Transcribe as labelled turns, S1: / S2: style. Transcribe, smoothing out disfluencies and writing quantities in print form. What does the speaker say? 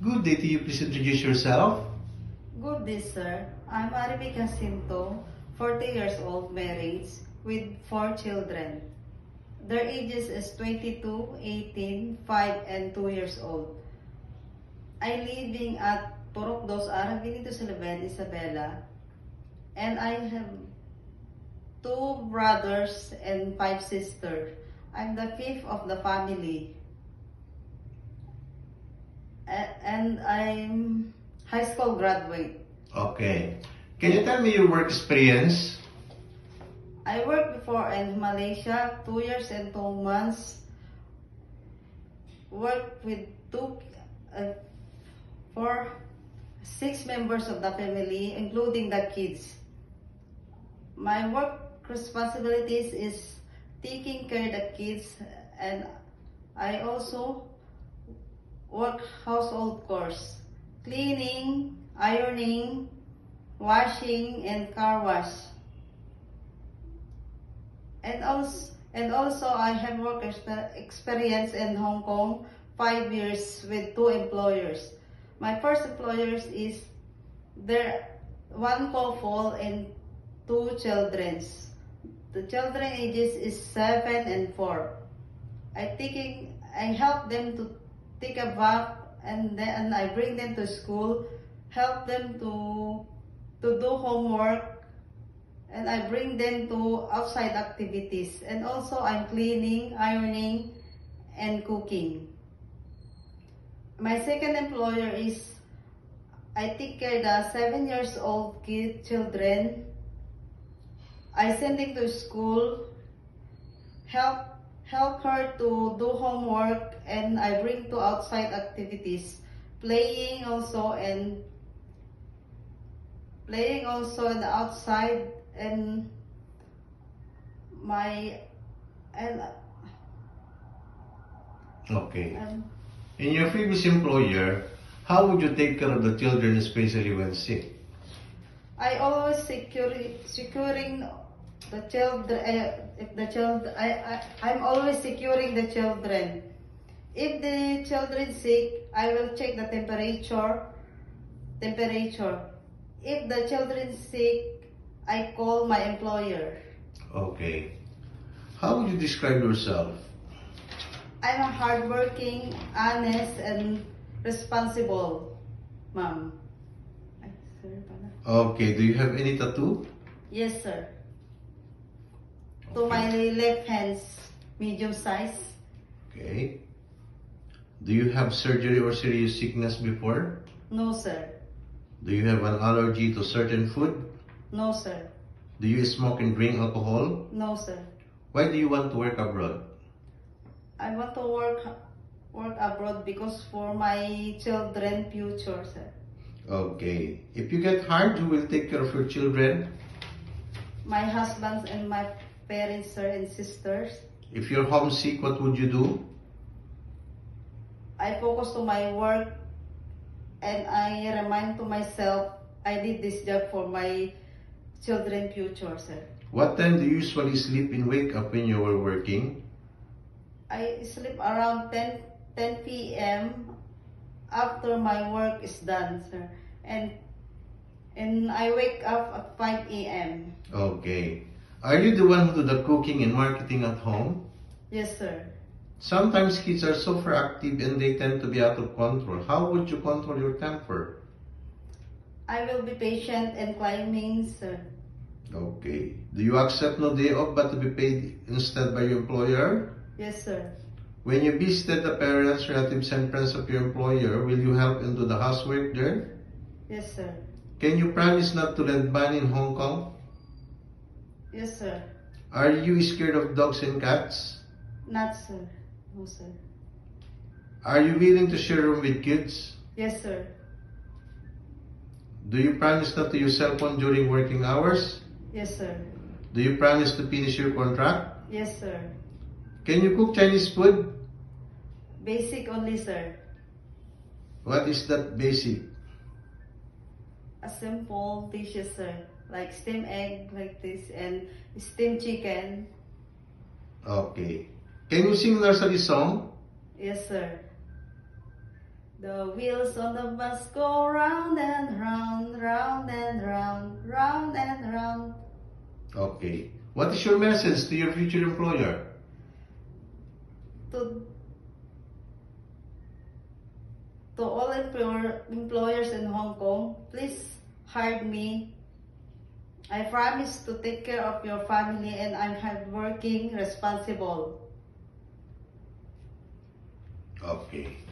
S1: Good day to you. Please introduce yourself.
S2: Good day, sir. I'm Aribe Jacinto, 40 years old, married, with 4 children. Their ages is 22, 18, 5, and 2 years old. I living at Purok Dos Aravinito Silven, Isabela, and I have 2 brothers and 5 sisters. I'm the 5th of the family. And I'm high school graduate.
S1: Okay. Can you tell me your work experience?
S2: I worked before in Malaysia, 2 years and 2 months. Worked with 6 members of the family, including the kids. My work responsibilities is taking care of the kids, and I also work household chores, cleaning, ironing, washing, and car wash. And also I have work experience in Hong Kong, 5 years with 2 employers. My first employers is there 1 couple and 2 children. The children ages is 7 and 4. I help them to take a bath, and then I bring them to school, help them to do homework, and I bring them to outside activities. And also I'm cleaning, ironing, and cooking. My second employer is I take care of the 7 years old children. I send them to school, help her to do homework, and I bring to outside activities, playing also in the outside, and
S1: Okay. In your previous employer, how would you take care of the children, especially when sick?
S2: I always securing the children. I'm always securing the children. If the children sick, I will check the temperature. If the children sick, I call my employer.
S1: Okay. How would you describe yourself?
S2: I'm a hardworking, honest, and responsible mom. Ay, sorry pala.
S1: Okay. Do you have any tattoo?
S2: Yes, sir. To my left hands, medium size.
S1: Okay. Do you have surgery or serious sickness before?
S2: No, sir.
S1: Do you have an allergy to certain food?
S2: No, sir.
S1: Do you smoke and drink alcohol?
S2: No, sir.
S1: Why do you want to work abroad?
S2: I want to work abroad because for my children future, sir.
S1: Okay. If you get hired, who will take care of your children?
S2: My husband and my parents, sir, and sisters.
S1: If you're homesick, what would you do?
S2: I focus to my work, and I remind to myself I did this job for my children future, sir.
S1: What time do you usually sleep and wake up when you were working?
S2: I sleep around 10 p.m. after my work is done, sir. And I wake up at 5 a.m.
S1: Okay. Are you the one who do the cooking and marketing at home?
S2: Yes, sir.
S1: Sometimes kids are super active and they tend to be out of control. How would you control your temper?
S2: I will be patient and climbing, sir.
S1: Okay. Do you accept no day off but to be paid instead by your employer?
S2: Yes, sir.
S1: When you visited the parents, relatives, and friends of your employer, will you help them do the housework there?
S2: Yes, sir.
S1: Can you promise not to lend money in Hong Kong?
S2: Yes, sir.
S1: Are you scared of dogs and cats?
S2: Not, sir. No, sir.
S1: Are you willing to share a room with kids?
S2: Yes, sir.
S1: Do you promise not to use cell phone during working hours?
S2: Yes, sir.
S1: Do you promise to finish your contract?
S2: Yes, sir.
S1: Can you cook Chinese food?
S2: Basic only, sir.
S1: What is that basic?
S2: A simple dishes, sir. Like steamed egg, like this, and steamed chicken.
S1: Okay. Can you sing nursery song?
S2: Yes, sir. The wheels on the bus go round and round, round and round, round and round.
S1: Okay. What is your message to your future employer?
S2: To all employers in Hong Kong, please hire me. I promise to take care of your family and I'm hardworking, responsible.
S1: Okay.